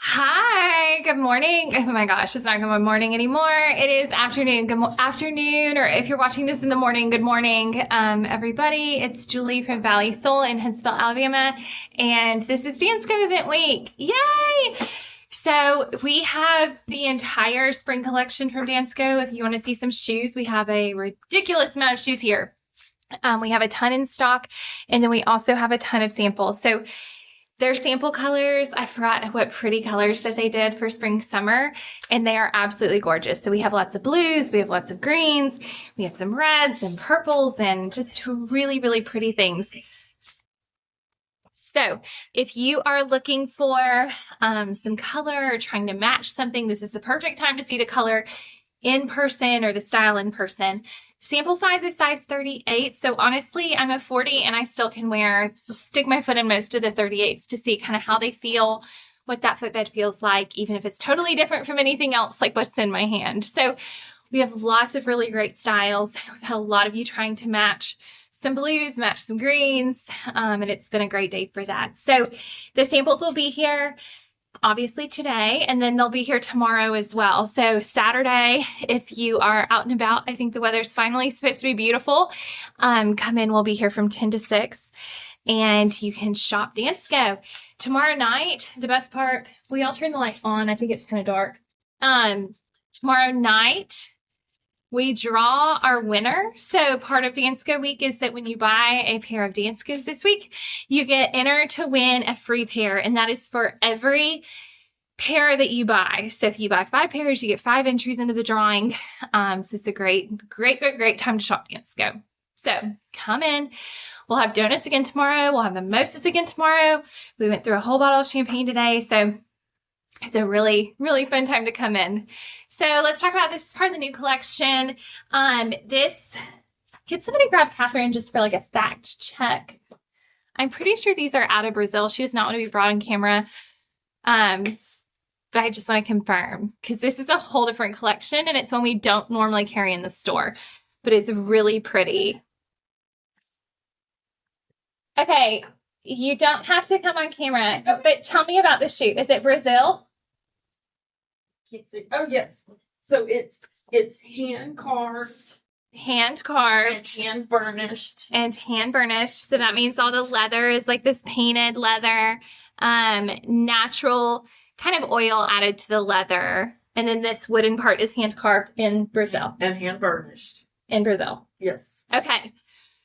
Hi, good morning. Oh my gosh, it's not good morning anymore. It is afternoon. Afternoon, or if you're watching this in the morning, good morning, everybody. It's Julie from Valley Soul in Huntsville, Alabama, and this is Danskos Event Week. Yay! So we have the entire spring collection from Dansko. If you want to see some shoes, we have a ridiculous amount of shoes here. We have a ton in stock, and then we also have a ton of samples. So their sample colors, I forgot what pretty colors that they did for spring, summer, and they are absolutely gorgeous. So we have lots of blues, we have lots of greens, we have some reds and purples and just really, really pretty things. So if you are looking for some color or trying to match something, this is the perfect time to see the color in person or the style in person. Sample size is size 38. So honestly, I'm a 40 and I still can stick my foot in most of the 38s to see kind of how they feel, what that footbed feels like, even if it's totally different from anything else like what's in my hand. So we have lots of really great styles. We've had a lot of you trying to match some blues, match some greens, and it's been a great day for that. So the samples will be here obviously today, and then they'll be here tomorrow as well. So Saturday, if you are out and about, I think the weather's finally supposed to be beautiful. Come in, we'll be here from 10 to 6, and you can shop Dansko. Tomorrow night, the best part, we all turn the light on. I think it's kind of dark. Tomorrow night, we draw our winner. So part of Dansko Week is that when you buy a pair of Danskos this week, you get entered to win a free pair. And that is for every pair that you buy. So if you buy 5 pairs, you get 5 entries into the drawing. So it's a great time to shop Dansko. So come in. We'll have donuts again tomorrow. We'll have mimosas again tomorrow. We went through a whole bottle of champagne today. So it's a really, really fun time to come in. So let's talk about this part of the new collection. Can somebody grab Catherine just for like a fact check? I'm pretty sure these are out of Brazil. She does not want to be brought on camera. But I just want to confirm because this is a whole different collection and it's one we don't normally carry in the store, but it's really pretty. Okay. You don't have to come on camera, but tell me about the shoe. Is it Brazil? Oh yes. So it's hand carved and hand burnished. So that means all the leather is like this painted leather, natural kind of oil added to the leather. And then this wooden part is hand carved in Brazil. And hand burnished. In Brazil. Yes. Okay.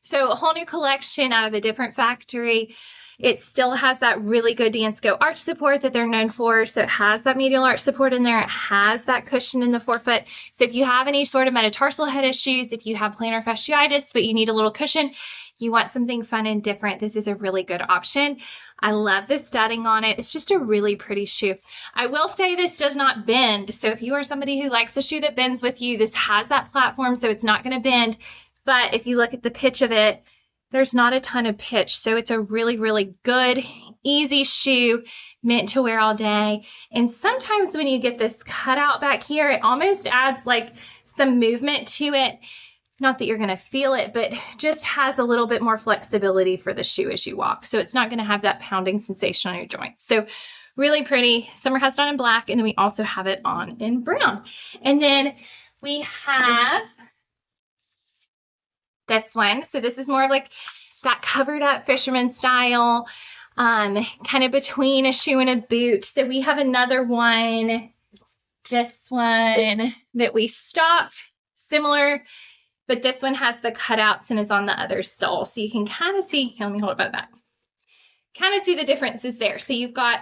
So a whole new collection out of a different factory. It still has that really good Dansko arch support that they're known for. So it has that medial arch support in there. It has that cushion in the forefoot. So if you have any sort of metatarsal head issues, if you have plantar fasciitis, but you need a little cushion, you want something fun and different, this is a really good option. I love the studding on it. It's just a really pretty shoe. I will say this does not bend. So if you are somebody who likes a shoe that bends with you, this has that platform, so it's not going to bend. But if you look at the pitch of it, there's not a ton of pitch. So it's a really, really good, easy shoe meant to wear all day. And sometimes when you get this cutout back here, it almost adds like some movement to it. Not that you're going to feel it, but just has a little bit more flexibility for the shoe as you walk. So it's not going to have that pounding sensation on your joints. So really pretty. Summer has it on in black, and then we also have it on in brown. And then we have this one. So this is more of like that covered up fisherman style, kind of between a shoe and a boot. So we have another one, this one that we stock, similar, but this one has the cutouts and is on the other sole. So you can kind of see, let me hold it by the back, kind of see the differences there. So you've got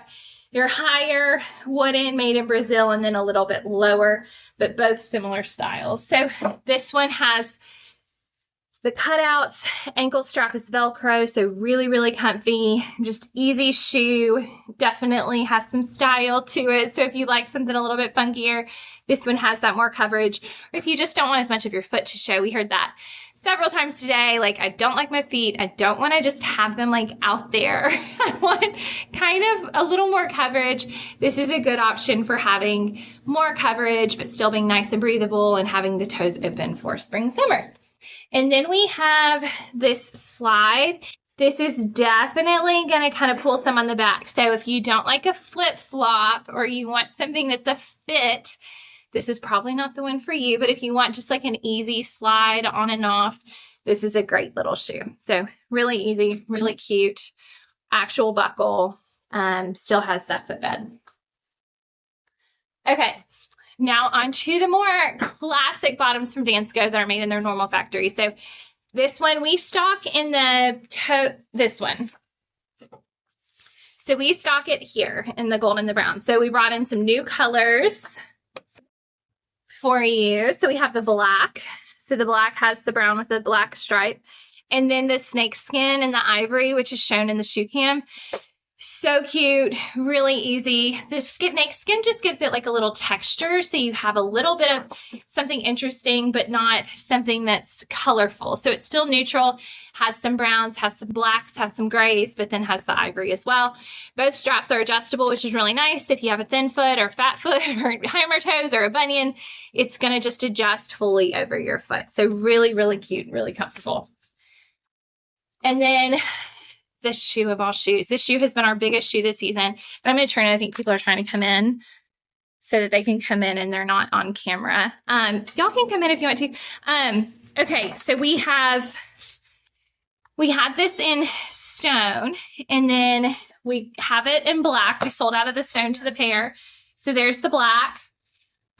your higher wooden made in Brazil and then a little bit lower, but both similar styles. So this one has the cutouts, ankle strap is Velcro, so really, really comfy, just easy shoe, definitely has some style to it. So if you like something a little bit funkier, this one has that more coverage. Or if you just don't want as much of your foot to show, we heard that several times today, like I don't like my feet, I don't want to just have them like out there. I want kind of a little more coverage. This is a good option for having more coverage, but still being nice and breathable and having the toes open for spring, summer. And then we have this slide. This is definitely going to kind of pull some on the back. So if you don't like a flip-flop or you want something that's a fit, this is probably not the one for you. But if you want just like an easy slide on and off, this is a great little shoe. So really easy, really cute, actual buckle, still has that footbed. Okay, now on to the more classic bottoms from Danskos that are made in their normal factory. So this one we stock in the this one. So we stock it here in the gold and the brown. So we brought in some new colors for you. So we have the black. So the black has the brown with the black stripe. And then the snake skin and the ivory, which is shown in the shoe cam. So cute, really easy. The snake skin just gives it like a little texture. So you have a little bit of something interesting, but not something that's colorful. So it's still neutral, has some browns, has some blacks, has some grays, but then has the ivory as well. Both straps are adjustable, which is really nice. If you have a thin foot or fat foot or hammer toes or a bunion, it's going to just adjust fully over your foot. So really, really cute, really comfortable. And then the shoe of all shoes. This shoe has been our biggest shoe this season. And I'm going to turn it. I think people are trying to come in so that they can come in and they're not on camera. Y'all can come in if you want to. Okay, so we had this in stone, and then we have it in black. We sold out of the stone to the pair. So there's the black.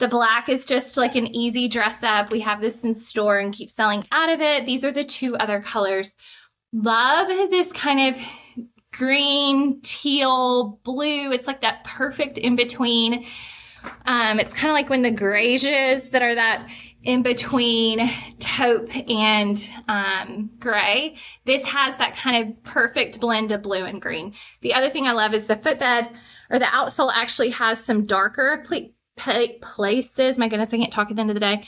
The black is just like an easy dress up. We have this in store and keep selling out of it. These are the two other colors. Love this kind of green, teal, blue. It's like that perfect in between. It's kind of like when the grages that are that in between taupe and gray. This has that kind of perfect blend of blue and green. The other thing I love is the footbed, or the outsole actually has some darker places. My goodness, I can't talk at the end of the day.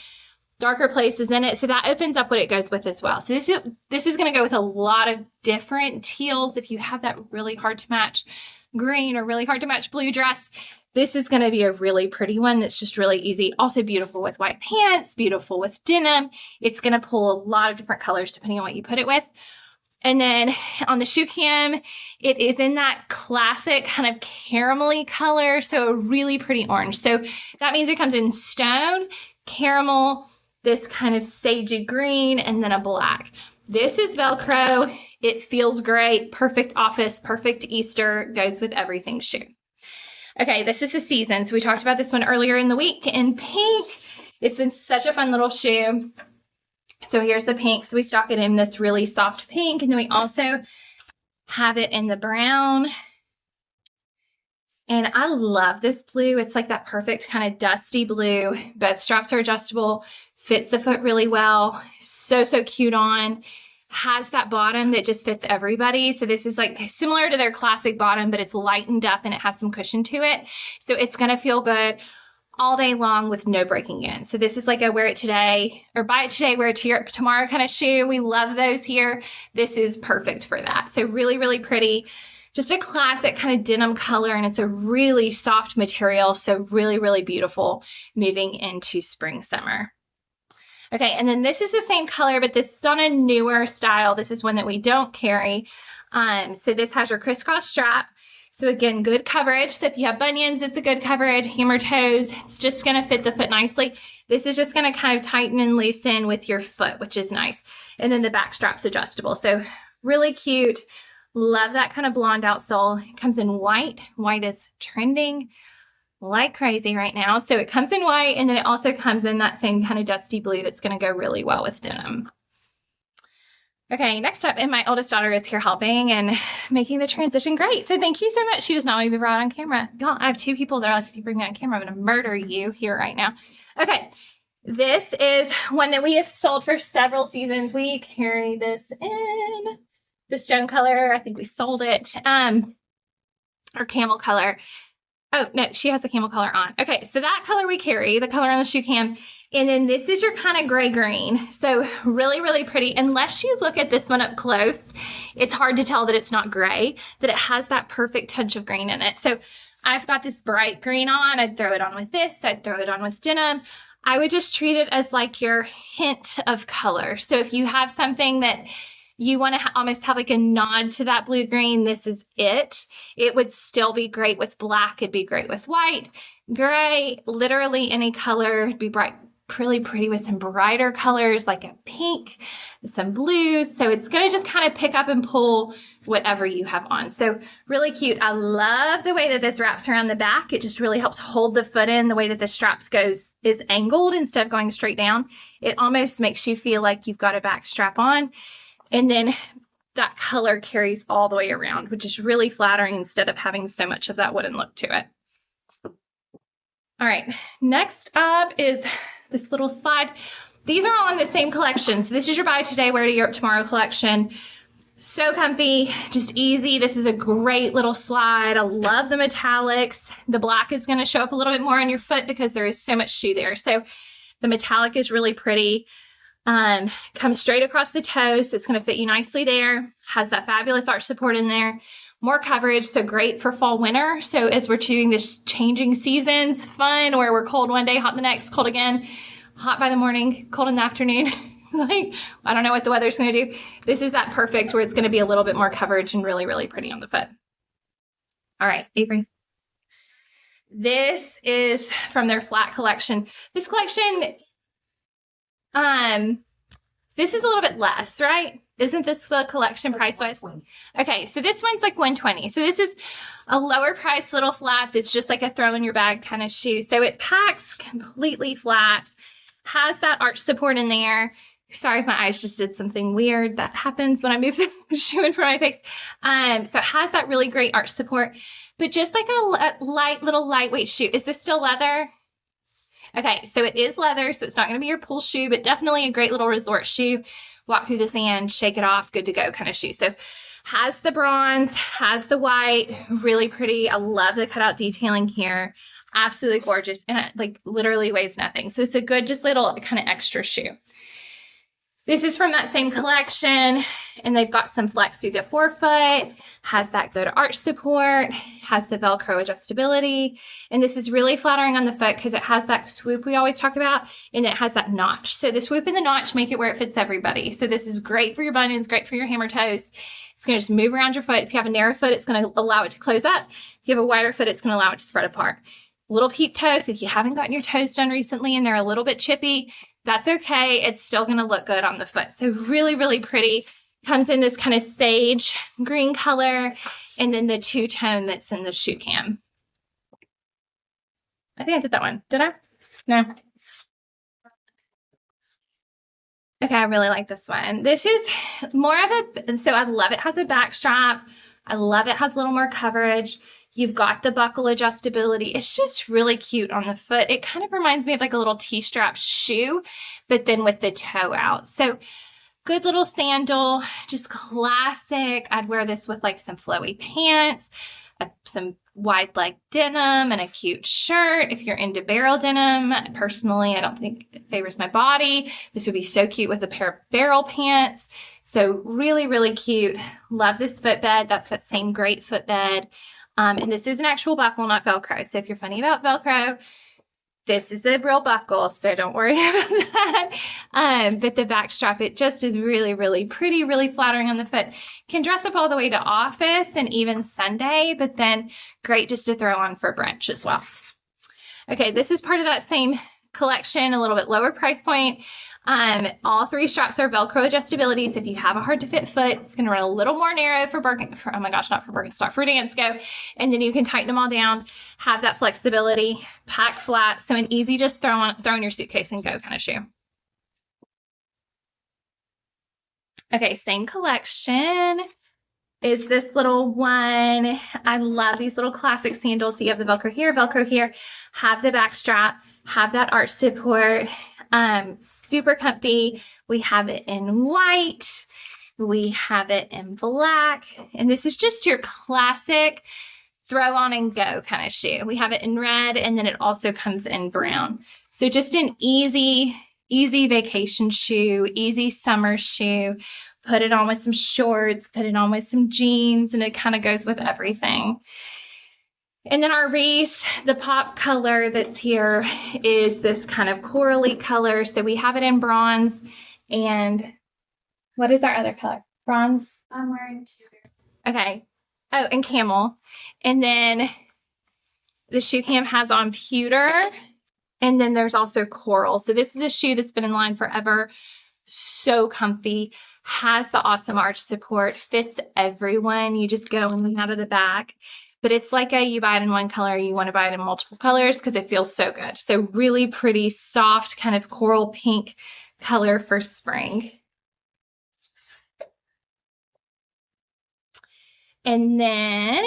Darker places in it. So that opens up what it goes with as well. So this is going to go with a lot of different teals. If you have that really hard to match green or really hard to match blue dress, this is going to be a really pretty one that's just really easy. Also beautiful with white pants, beautiful with denim. It's going to pull a lot of different colors depending on what you put it with. And then on the shoe cam, it is in that classic kind of caramelly color. So a really pretty orange. So that means it comes in stone, caramel, this kind of sagey green, and then a black. This is Velcro. It feels great. Perfect office, perfect Easter, goes with everything shoe. Okay, this is the season. So we talked about this one earlier in the week in pink. It's been such a fun little shoe. So here's the pink. So we stock it in this really soft pink. And then we also have it in the brown. And I love this blue. It's like that perfect kind of dusty blue. Both straps are adjustable. Fits the foot really well. So cute on. Has that bottom that just fits everybody. So this is like similar to their classic bottom, but it's lightened up and it has some cushion to it. So it's going to feel good all day long with no breaking in. So this is like a wear it today or buy it today, wear it tomorrow kind of shoe. We love those here. This is perfect for that. So really, really pretty. Just a classic kind of denim color, and it's a really soft material. So really, really beautiful moving into spring, summer. Okay, and then this is the same color, but this is on a newer style. This is one that we don't carry. So this has your crisscross strap. So again, good coverage. So if you have bunions, it's a good coverage. Hammer toes, it's just going to fit the foot nicely. This is just going to kind of tighten and loosen with your foot, which is nice. And then the back strap's adjustable. So really cute. Love that kind of blonde outsole. It comes in white. White is trending like crazy right now. So it comes in white, and then it also comes in that same kind of dusty blue that's going to go really well with denim. Okay, next up, and my oldest daughter is here helping and making the transition great. So thank you so much. She does not want to be brought on camera. Y'all, I have two people that are like, if you bring me on camera, I'm going to murder you here right now. Okay, this is one that we have sold for several seasons. We carry this in the stone color. I think we sold it. Or camel color. Oh, no, she has the camel color on. Okay, so that color we carry, the color on the shoe cam. And then this is your kind of gray-green. So really, really pretty. Unless you look at this one up close, it's hard to tell that it's not gray, that it has that perfect touch of green in it. So I've got this bright green on. I'd throw it on with this. I'd throw it on with denim. I would just treat it as like your hint of color. So if you have something that you want to almost have like a nod to that blue green, this is it. It would still be great with black. It'd be great with white, gray, literally any color. It'd be bright, really pretty with some brighter colors like a pink, some blues. So it's going to just kind of pick up and pull whatever you have on. So really cute. I love the way that this wraps around the back. It just really helps hold the foot in. The way that the straps is angled instead of going straight down. It almost makes you feel like you've got a back strap on. And then that color carries all the way around, which is really flattering instead of having so much of that wooden look to it. All right, next up is this little slide. These are all in the same collection. So this is your buy today, wear to Europe tomorrow collection. So comfy, just easy. This is a great little slide. I love the metallics. The black is gonna show up a little bit more on your foot because there is so much shoe there. So the metallic is really pretty. Comes straight across the toe, so it's going to fit you nicely there. Has that fabulous arch support in there. More coverage, so great for fall, winter. So as we're choosing this changing seasons, fun, where we're cold one day, hot the next, cold again, hot by the morning, cold in the afternoon. Like, I don't know what the weather's going to do. This is that perfect where it's going to be a little bit more coverage and really, really pretty on the foot. All right, Avery. This is from their flat collection. This collection, this is a little bit less, right? Isn't this the collection price-wise? Okay, so this one's like $120. So this is a lower price little flat that's just like a throw in your bag kind of shoe. So it packs completely flat, has that arch support in there. Sorry if my eyes just did something weird. That happens when I move the shoe in front of my face. So it has that really great arch support, but just like a light little lightweight shoe. Is this still leather? Okay, so it is leather, so it's not going to be your pool shoe, but definitely a great little resort shoe. Walk through the sand, shake it off, good to go kind of shoe. So has the bronze, has the white, really pretty. I love the cutout detailing here. Absolutely gorgeous. And it like literally weighs nothing. So it's a good, just little kind of extra shoe. This is from that same collection, and they've got some flex through the forefoot, has that good arch support, has the Velcro adjustability, and this is really flattering on the foot because it has that swoop we always talk about, and it has that notch. So the swoop and the notch make it where it fits everybody. So this is great for your bunions, great for your hammer toes. It's going to just move around your foot. If you have a narrow foot, it's going to allow it to close up. If you have a wider foot, it's going to allow it to spread apart. Little peep toes, if you haven't gotten your toes done recently and they're a little bit chippy, that's okay. It's still going to look good on the foot. So really, really pretty. Comes in this kind of sage green color, and then the two-tone that's in the shoe cam. I think I did that one. Did I? No. Okay, I really like this one. This is more of a, so I love it has a back strap. I love it has a little more coverage. You've got the buckle adjustability. It's just really cute on the foot. It kind of reminds me of like a little T-strap shoe, but then with the toe out. So good little sandal, just classic. I'd wear this with like some flowy pants, some wide leg denim, and a cute shirt. If you're into barrel denim, personally, I don't think it favors my body. This would be so cute with a pair of barrel pants. So really, really cute. Love this footbed. That's that same great footbed. And this is an actual buckle, not Velcro. So if you're funny about Velcro, this is a real buckle, so don't worry about that. But the back strap, it just is really, really pretty, really flattering on the foot. Can dress up all the way to office and even Sunday, but then great just to throw on for brunch as well. Okay, this is part of that same collection, a little bit lower price point. All three straps are Velcro adjustability. So if you have a hard to fit foot, it's going to run a little more narrow for oh my gosh, not for Birkenstock, for Dansko. And then you can tighten them all down, have that flexibility, pack flat. So an easy, just throw in your suitcase and go kind of shoe. Okay, same collection is this little one. I love these little classic sandals. So you have the Velcro here, have the back strap, have that arch support. Super comfy. We have it in white. We have it in black. And this is just your classic throw on and go kind of shoe. We have it in red, and then it also comes in brown. So just an easy vacation shoe, easy summer shoe. Put it on with some shorts, put it on with some jeans, and it kind of goes with everything. And then our Reese, the pop color that's here is this kind of corally color. So we have it in bronze. And what is our other color? Bronze. I'm wearing pewter. Okay. Oh, and camel. And then the shoe cam has on pewter. And then there's also coral. So this is a shoe that's been in line forever. So comfy. Has the awesome arch support. Fits everyone. You just go in and out of the back. But it's like you buy it in one color, you want to buy it in multiple colors because it feels so good. So really pretty, soft, kind of coral pink color for spring. And then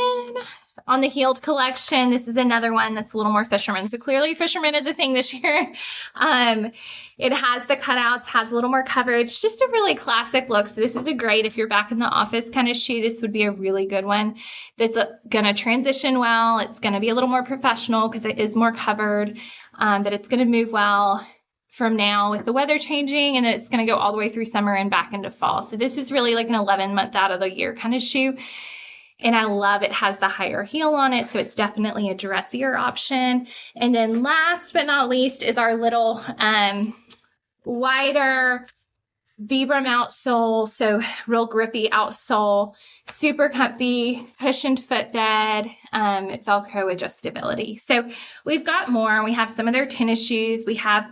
on the heeled collection, this is another one that's a little more fisherman. So clearly fisherman is a thing this year. It has the cutouts, has a little more coverage, just a really classic look. So this is a great, if you're back in the office kind of shoe, this would be a really good one. That's going to transition well. It's going to be a little more professional because it is more covered, but it's going to move well from now with the weather changing, and then it's going to go all the way through summer and back into fall. So this is really like an 11-month out of the year kind of shoe. And I love it has the higher heel on it, so it's definitely a dressier option. And then last but not least is our little wider Vibram outsole, so real grippy outsole, super comfy, cushioned footbed, Velcro adjustability. So we've got more. We have some of their tennis shoes. We have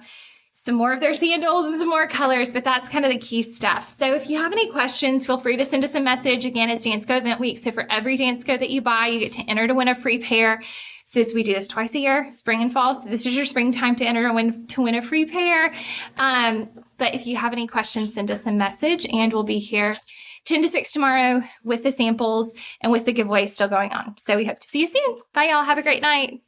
some more of their sandals and some more colors, but that's kind of the key stuff. So if you have any questions, feel free to send us a message. Again, it's Dansko Event Week. So for every Dansko that you buy, you get to enter to win a free pair. Since we do this twice a year, spring and fall. So this is your springtime to enter to win a free pair. But if you have any questions, send us a message and we'll be here 10 to 6 tomorrow with the samples and with the giveaway still going on. So we hope to see you soon. Bye, y'all. Have a great night.